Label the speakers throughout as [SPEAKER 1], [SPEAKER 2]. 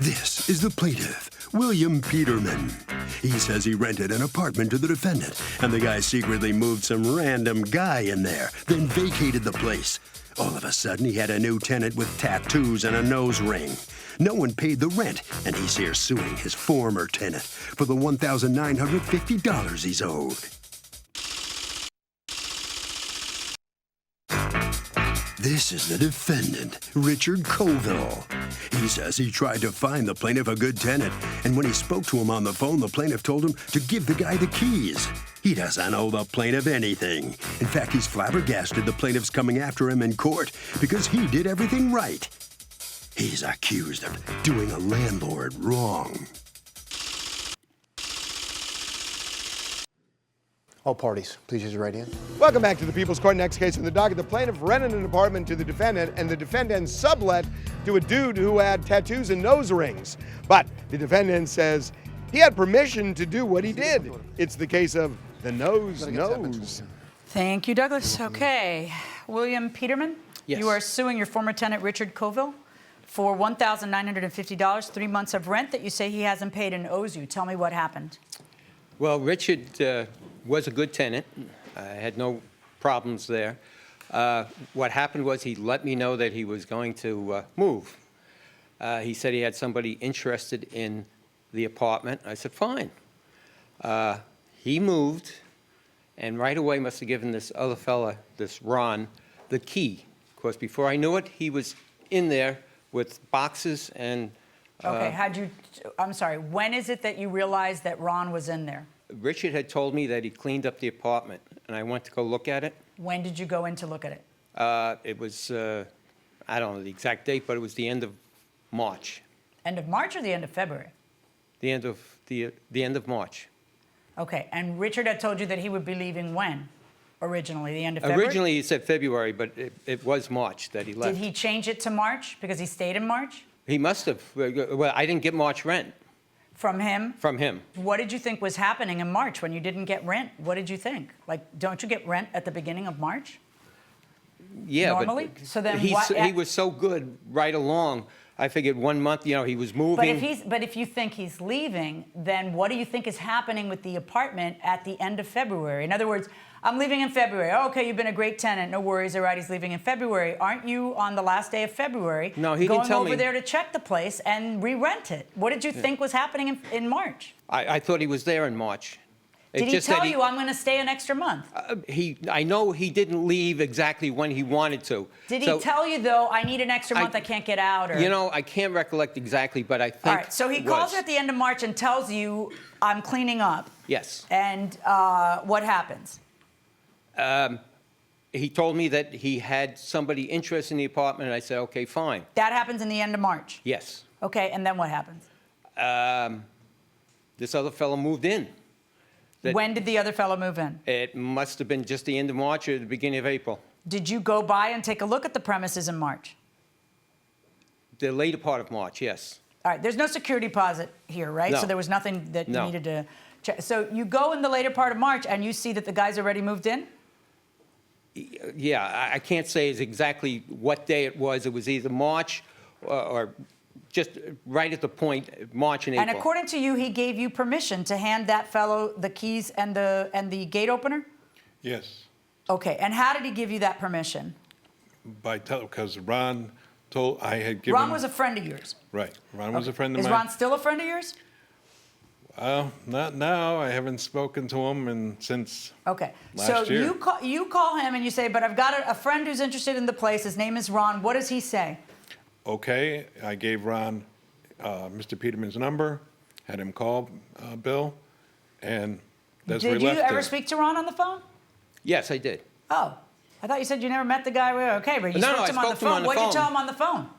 [SPEAKER 1] This is the plaintiff, William Peterman. He says he rented an apartment to the defendant, and the guy secretly moved some random guy in there, then vacated the place. All of a sudden, he had a new tenant with tattoos and a nose ring. No one paid the rent, and he's here suing his former tenant for the $1,950 he's owed. This is the defendant, Richard Colville. He says he tried to find the plaintiff a good tenant, and when he spoke to him on the phone, the plaintiff told him to give the guy the keys. He doesn't owe the plaintiff anything. In fact, he's flabbergasted the plaintiff's coming after him in court because he did everything right. He's accused of doing a landlord wrong.
[SPEAKER 2] All parties, please use your right hand.
[SPEAKER 3] Welcome back to the People's Court. Next case in the docket. The plaintiff rented an apartment to the defendant, and the defendant sublet to a dude who had tattoos and nose rings. But the defendant says he had permission to do what he did. It's the case of the nose.
[SPEAKER 4] Thank you, Douglas. Okay. William Peterman,
[SPEAKER 5] Yes.
[SPEAKER 4] You are suing your former tenant, Richard Colville, for $1,950, 3 months of rent that you say he hasn't paid and owes you. Tell me what happened.
[SPEAKER 5] Well, Richard was a good tenant. I had no problems there. What happened was he let me know that he was going to move. He said he had somebody interested in the apartment. I said, fine. He moved, and right away must have given this other fella, this Ron, the key. Of course, before I knew it, he was in there with boxes and...
[SPEAKER 4] Okay, I'm sorry, when is it that you realized that Ron was in there?
[SPEAKER 5] Richard had told me that he cleaned up the apartment, and I went to go look at it.
[SPEAKER 4] When did you go in to look at it?
[SPEAKER 5] It was, I don't know the exact date, but it was the end of March.
[SPEAKER 4] End of March or the end of February?
[SPEAKER 5] The end of March.
[SPEAKER 4] Okay, and Richard had told you that he would be leaving when? Originally, the end of February?
[SPEAKER 5] Originally, he said February, but it was March that he left.
[SPEAKER 4] Did he change it to March because he stayed in March?
[SPEAKER 5] He must have. Well, I didn't get March rent.
[SPEAKER 4] From him?
[SPEAKER 5] From him.
[SPEAKER 4] What did you think was happening in March when you didn't get rent? What did you think? Like, don't you get rent at the beginning of March?
[SPEAKER 5] Yeah,
[SPEAKER 4] normally?
[SPEAKER 5] but
[SPEAKER 4] So then
[SPEAKER 5] he was so good right along. I figured 1 month, he was moving.
[SPEAKER 4] But if you think he's leaving, then what do you think is happening with the apartment at the end of February? In other words, I'm leaving in February. Oh, okay, you've been a great tenant. No worries. All right, he's leaving in February. Aren't you on the last day of February
[SPEAKER 5] No, he didn't tell me.
[SPEAKER 4] going over there to check the place and re-rent it? What did you think was happening in March?
[SPEAKER 5] I thought he was there in March.
[SPEAKER 4] Did he tell you, I'm going to stay an extra month?
[SPEAKER 5] I know he didn't leave exactly when he wanted to.
[SPEAKER 4] Did he tell you, though, I need an extra month, I can't get out? Or...
[SPEAKER 5] I can't recollect exactly, but I think
[SPEAKER 4] All right, so he calls you at the end of March and tells you, I'm cleaning up.
[SPEAKER 5] Yes.
[SPEAKER 4] And what happens?
[SPEAKER 5] He told me that he had somebody interested in the apartment, and I said, okay, fine.
[SPEAKER 4] That happens in the end of March?
[SPEAKER 5] Yes.
[SPEAKER 4] Okay, and then what happens?
[SPEAKER 5] This other fellow moved in.
[SPEAKER 4] When did the other fellow move in?
[SPEAKER 5] It must have been just the end of March or the beginning of April.
[SPEAKER 4] Did you go by and take a look at the premises in March?
[SPEAKER 5] The later part of March, yes.
[SPEAKER 4] All right, there's no security deposit here, right?
[SPEAKER 5] No.
[SPEAKER 4] So there was nothing that you needed to check. So you go in the later part of March and you see that the guy's already moved in?
[SPEAKER 5] Yeah, I can't say exactly what day it was. It was either March or just right at the point, March and April.
[SPEAKER 4] And according to you, he gave you permission to hand that fellow the keys and the gate opener?
[SPEAKER 6] Yes.
[SPEAKER 4] Okay, and how did he give you that permission?
[SPEAKER 6] Because Ron told I had given.
[SPEAKER 4] Ron was a friend of yours?
[SPEAKER 6] Right. Ron was a friend of mine.
[SPEAKER 4] Is Ron still a friend of yours?
[SPEAKER 6] Not now. I haven't spoken to him since last year.
[SPEAKER 4] So you call him and you say, but I've got a friend who's interested in the place. His name is Ron. What does he say?
[SPEAKER 6] Okay. I gave Ron Mr. Peterman's number, had him call Bill, and that's where we left it.
[SPEAKER 4] Did you ever speak to Ron on the phone?
[SPEAKER 5] Yes, I did.
[SPEAKER 4] Oh, I thought you said you never met the guy. Okay, but you spoke to him on the phone. What did you tell him on the phone?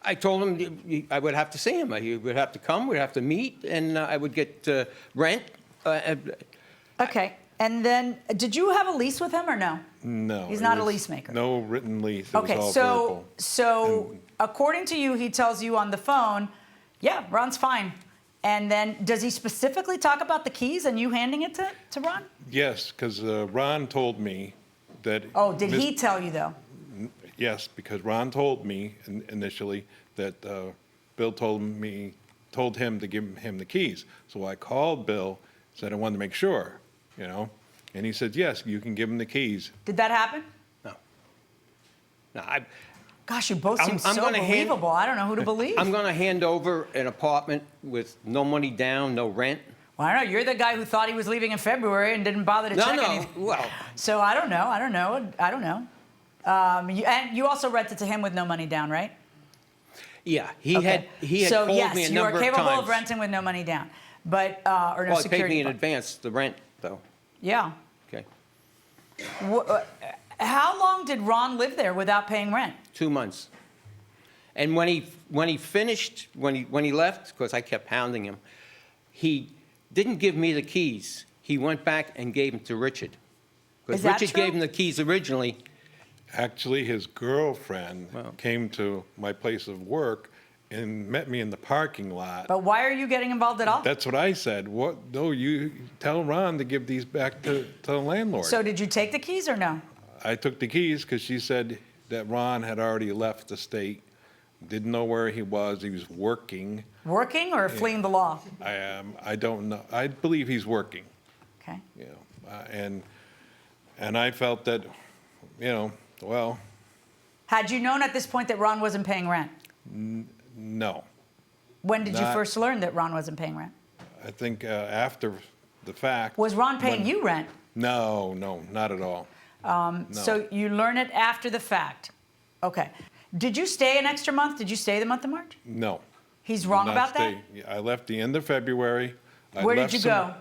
[SPEAKER 5] I told him I would have to see him. He would have to come, we'd have to meet, and I would get rent.
[SPEAKER 4] Okay, and then did you have a lease with him or no?
[SPEAKER 6] No.
[SPEAKER 4] He's not a lease maker.
[SPEAKER 6] No written lease. It
[SPEAKER 4] Okay,
[SPEAKER 6] was all verbal.
[SPEAKER 4] so according to you, he tells you on the phone, yeah, Ron's fine. And then does he specifically talk about the keys and you handing it to Ron?
[SPEAKER 6] Yes, because Ron told me that.
[SPEAKER 4] Oh, did he tell you though?
[SPEAKER 6] Yes, because Ron told me initially that Bill told me told him to give him the keys. So I called Bill, said I wanted to make sure, you know, and he said, yes, you can give him the keys.
[SPEAKER 4] Did that happen?
[SPEAKER 5] No. No,
[SPEAKER 4] Gosh, you both seem
[SPEAKER 5] I'm
[SPEAKER 4] so
[SPEAKER 5] gonna hand-
[SPEAKER 4] believable. I don't know who to believe.
[SPEAKER 5] I'm going to hand over an apartment with no money down, no rent.
[SPEAKER 4] Well, I don't know. You're the guy who thought he was leaving in February and didn't bother to check anything.
[SPEAKER 5] Well,
[SPEAKER 4] So I don't know. And you also rented to him with no money down, right?
[SPEAKER 5] yeah, he
[SPEAKER 4] Okay.
[SPEAKER 5] had
[SPEAKER 4] so
[SPEAKER 5] called
[SPEAKER 4] yes,
[SPEAKER 5] me a
[SPEAKER 4] you are
[SPEAKER 5] number of
[SPEAKER 4] capable
[SPEAKER 5] times.
[SPEAKER 4] of renting with no money down, but or no
[SPEAKER 5] Well, he paid
[SPEAKER 4] security.
[SPEAKER 5] me in advance, the rent, though.
[SPEAKER 4] Yeah.
[SPEAKER 5] Okay.
[SPEAKER 4] How long did Ron live there without paying rent?
[SPEAKER 5] 2 months. And when he finished, when he left, because I kept hounding him, he didn't give me the keys. He went back and gave them to Richard.
[SPEAKER 4] Is
[SPEAKER 5] Because
[SPEAKER 4] that
[SPEAKER 5] Richard
[SPEAKER 4] true?
[SPEAKER 5] gave him the keys originally.
[SPEAKER 6] Actually, his girlfriend came to my place of work and met me in the parking lot.
[SPEAKER 4] But why are you getting involved at all?
[SPEAKER 6] That's what I said. What? No, you tell Ron to give these back to the landlord.
[SPEAKER 4] So did you take the keys or no?
[SPEAKER 6] I took the keys because she said that Ron had already left the state, didn't know where he was working.
[SPEAKER 4] Working or fleeing the law?
[SPEAKER 6] I don't know. I believe he's working.
[SPEAKER 4] Okay.
[SPEAKER 6] You know, and I felt that, you know, well,
[SPEAKER 4] Had you known at this point that Ron wasn't paying rent?
[SPEAKER 6] no.
[SPEAKER 4] When did you
[SPEAKER 6] Not-
[SPEAKER 4] first learn that Ron wasn't paying rent?
[SPEAKER 6] I think after the fact.
[SPEAKER 4] Was Ron paying
[SPEAKER 6] when-
[SPEAKER 4] you rent?
[SPEAKER 6] No, not at all. No.
[SPEAKER 4] So you learn it after the fact. Okay. Did you stay an extra month? Did you stay the month of March?
[SPEAKER 6] No.
[SPEAKER 4] He's wrong
[SPEAKER 6] Not
[SPEAKER 4] about that?
[SPEAKER 6] stay. I left the end of February.
[SPEAKER 4] Where did you go?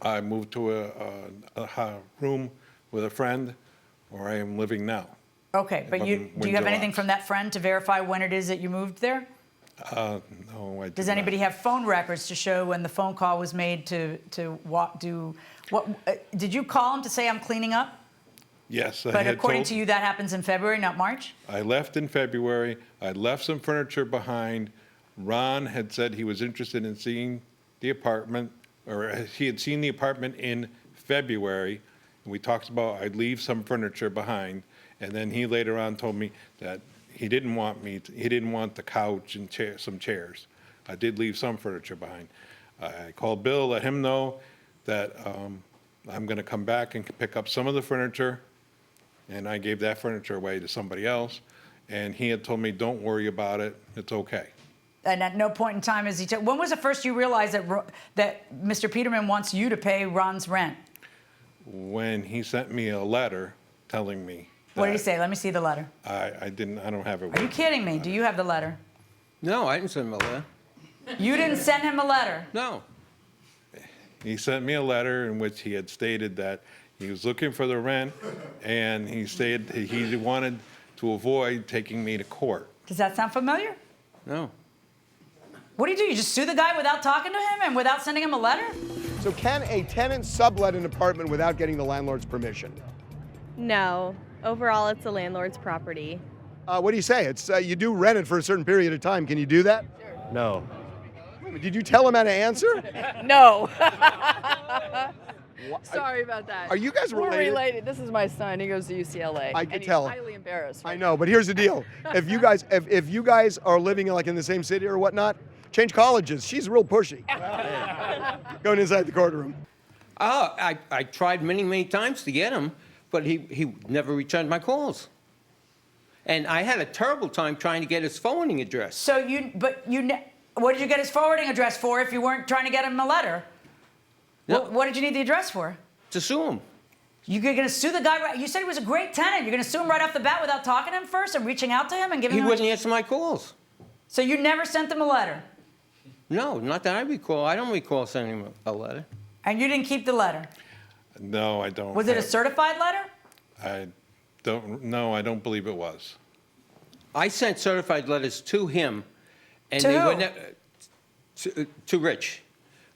[SPEAKER 6] I moved to a room with a friend where I am living now.
[SPEAKER 4] Okay, but
[SPEAKER 6] Up
[SPEAKER 4] do
[SPEAKER 6] in
[SPEAKER 4] you have
[SPEAKER 6] Windsor
[SPEAKER 4] anything
[SPEAKER 6] Locks.
[SPEAKER 4] from that friend to verify when it is that you moved there?
[SPEAKER 6] No, I did
[SPEAKER 4] Does
[SPEAKER 6] not.
[SPEAKER 4] anybody have phone records to show when the phone call was made to do what? Did you call him to say I'm cleaning up?
[SPEAKER 6] Yes, I
[SPEAKER 4] But
[SPEAKER 6] had
[SPEAKER 4] according
[SPEAKER 6] told,
[SPEAKER 4] to you, that happens in February, not March?
[SPEAKER 6] I left in February. I left some furniture behind. Ron had said he was interested in seeing the apartment, or he had seen the apartment in February. And we talked about I'd leave some furniture behind. And then he later on told me that he didn't want the couch and some chairs. I did leave some furniture behind. I called Bill, let him know that I'm going to come back and pick up some of the furniture. And I gave that furniture away to somebody else. And he had told me, don't worry about it. It's okay.
[SPEAKER 4] And at no point in time is he. When was the first you realized that Mr. Peterman wants you to pay Ron's rent?
[SPEAKER 6] When he sent me a letter telling me.
[SPEAKER 4] What did he
[SPEAKER 6] that
[SPEAKER 4] say? Let me see the letter.
[SPEAKER 6] I don't have it.
[SPEAKER 4] Are you kidding me? Do you have the letter?
[SPEAKER 5] No, I didn't send him a letter.
[SPEAKER 4] You didn't send him a letter.
[SPEAKER 5] No.
[SPEAKER 6] He sent me a letter in which he had stated that he was looking for the rent, and he stated he wanted to avoid taking me to court.
[SPEAKER 4] Does that sound familiar?
[SPEAKER 5] No.
[SPEAKER 4] What do? You just sue the guy without talking to him and without sending him a letter?
[SPEAKER 3] So can a tenant sublet an apartment without getting the landlord's permission?
[SPEAKER 7] No. Overall, it's the landlord's property.
[SPEAKER 3] What do you say? It's you do rent it for a certain period of time. Can you do that?
[SPEAKER 2] No.
[SPEAKER 3] Did you tell him how to answer?
[SPEAKER 8] No. Sorry about that.
[SPEAKER 3] Are you guys
[SPEAKER 8] We're
[SPEAKER 3] related?
[SPEAKER 8] related. This is my son. He goes to UCLA.
[SPEAKER 3] I can
[SPEAKER 8] and
[SPEAKER 3] tell.
[SPEAKER 8] He's highly embarrassed.
[SPEAKER 3] I know, but here's the deal: if you guys are living in the same city or whatnot, change colleges. She's real pushy. Going inside the courtroom.
[SPEAKER 5] Oh, I tried many times to get him, but he never returned my calls. And I had a terrible time trying to get his forwarding address.
[SPEAKER 4] So what did you get his forwarding address for if you weren't trying to get him a letter?
[SPEAKER 5] No.
[SPEAKER 4] What did you need the address for?
[SPEAKER 5] To sue him.
[SPEAKER 4] You're going to sue the guy. You said he was a great tenant. You're going to sue him right off the bat without talking to him first and reaching out to him and giving
[SPEAKER 5] He
[SPEAKER 4] him.
[SPEAKER 5] wouldn't answer my calls.
[SPEAKER 4] So you never sent him a letter,
[SPEAKER 5] No, not that I recall. I don't recall sending him a letter.
[SPEAKER 4] and you didn't keep the letter.
[SPEAKER 6] No, I don't.
[SPEAKER 4] Was it a
[SPEAKER 6] have-
[SPEAKER 4] certified letter?
[SPEAKER 6] I don't. No, I don't believe it was.
[SPEAKER 5] I sent certified letters to him, and
[SPEAKER 4] To
[SPEAKER 5] they were
[SPEAKER 4] who?
[SPEAKER 5] to Rich,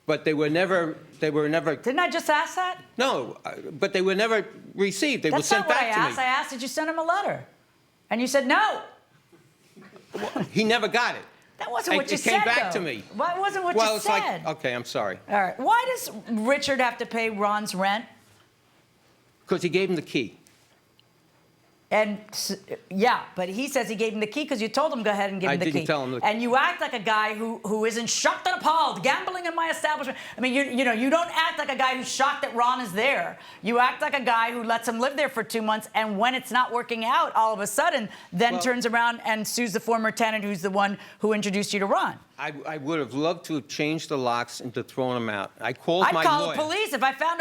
[SPEAKER 5] but they were never.
[SPEAKER 4] Didn't I just ask that?
[SPEAKER 5] No, but they were never received. They were
[SPEAKER 4] That's
[SPEAKER 5] sent
[SPEAKER 4] not what I
[SPEAKER 5] back
[SPEAKER 4] asked.
[SPEAKER 5] to
[SPEAKER 4] I asked, did you send him a letter? And you said no.
[SPEAKER 5] me. He never got it.
[SPEAKER 4] That wasn't what you
[SPEAKER 5] It
[SPEAKER 4] said,
[SPEAKER 5] came back
[SPEAKER 4] though.
[SPEAKER 5] to me.
[SPEAKER 4] Well, it wasn't what
[SPEAKER 5] Well,
[SPEAKER 4] you
[SPEAKER 5] it's
[SPEAKER 4] said.
[SPEAKER 5] like, okay, I'm sorry,
[SPEAKER 4] All right. Why does Richard have to pay Ron's rent?
[SPEAKER 5] because he gave him the key.
[SPEAKER 4] Yeah, but he says he gave him the key because you told him go ahead and give him the key.
[SPEAKER 5] I didn't tell him the key.
[SPEAKER 4] And you act like a guy who isn't shocked and appalled, gambling in my establishment. I mean, you don't act like a guy who's shocked that Ron is there. You act like a guy who lets him live there for 2 months, and when it's not working out, all of a sudden, then turns around and sues the former tenant who's the one who introduced you to Ron.
[SPEAKER 5] I would have loved to have changed the locks and to thrown them out. I called my lawyer.
[SPEAKER 4] I'd call the police if I found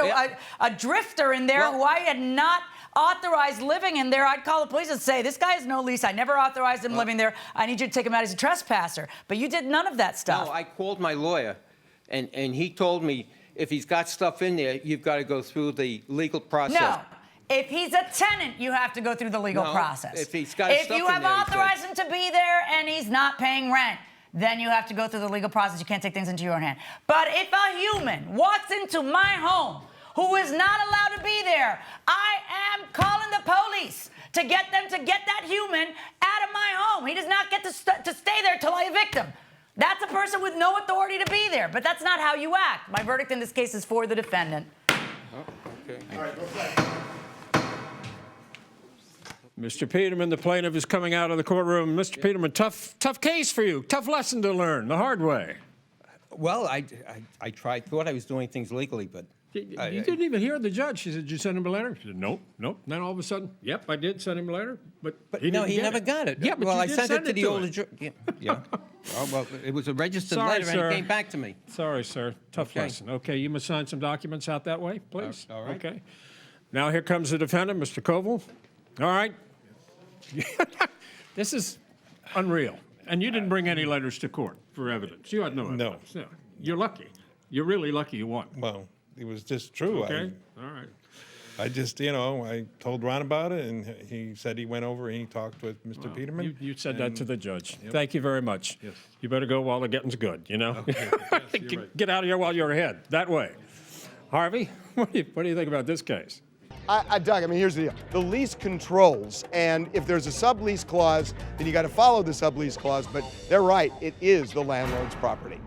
[SPEAKER 4] a drifter in there who I had not authorized living in there. I'd call the police and say, this guy has no lease. I never authorized him living there. I need you to take him out as a trespasser. But you did none of that stuff.
[SPEAKER 5] No, I called my lawyer, and he told me if he's got stuff in there, you've got to go through the legal process.
[SPEAKER 4] No. If he's a tenant, you have to go through the legal process.
[SPEAKER 5] If he's got
[SPEAKER 4] if
[SPEAKER 5] stuff
[SPEAKER 4] you
[SPEAKER 5] in
[SPEAKER 4] have
[SPEAKER 5] there,
[SPEAKER 4] authorized him to be there and he's not paying rent, then you have to go through the legal process. You can't take things into your own hand. But if a human walks into my home who is not allowed to be there, I am calling the police to get them to get that human out of my home. He does not get to stay there till I evict him. That's a person with no authority to be there, but that's not how you act. My verdict in this case is for the defendant.
[SPEAKER 5] Oh, okay.
[SPEAKER 2] All right, go ahead.
[SPEAKER 9] Mr. Peterman, the plaintiff is coming out of the courtroom. Mr. Peterman, tough case for you. Tough lesson to learn the hard way.
[SPEAKER 5] Well, I thought I was doing things legally, but...
[SPEAKER 9] You didn't even hear the judge. She said, did you send him a letter? She said, nope. Then all of a sudden, yep, I did send him a letter, but he
[SPEAKER 5] never got it.
[SPEAKER 9] Yeah, but
[SPEAKER 5] well,
[SPEAKER 9] you
[SPEAKER 5] I
[SPEAKER 9] did
[SPEAKER 5] sent it to the older
[SPEAKER 9] him.
[SPEAKER 5] Yeah. Oh, well, it was a registered
[SPEAKER 9] Sorry,
[SPEAKER 5] letter,
[SPEAKER 9] sir.
[SPEAKER 5] and it came back to me.
[SPEAKER 9] Sorry, sir. Tough
[SPEAKER 5] Okay.
[SPEAKER 9] lesson. Okay, you must sign some documents out that way, please.
[SPEAKER 5] All right.
[SPEAKER 9] Okay. Now here comes the defendant, Mr. Koval. All right. This is unreal. And you didn't bring any letters to court for evidence. You had no evidence. No. You're lucky. You're really lucky you won.
[SPEAKER 6] Well, it was just true.
[SPEAKER 9] Okay. All right.
[SPEAKER 6] I just, I told Ron about it, and he said he went over and he talked with Mr. Peterman.
[SPEAKER 9] You said that to the judge. Yep. Thank you very much. Yes. You better go while the getting's good, Okay. Yes, you're right. Get out of here while you're ahead. That way. Harvey, what do you think about this case?
[SPEAKER 3] Doug, here's the deal. The lease controls, and if there's a sublease clause, then you got to follow the sublease clause, but they're right. It is the landlord's property.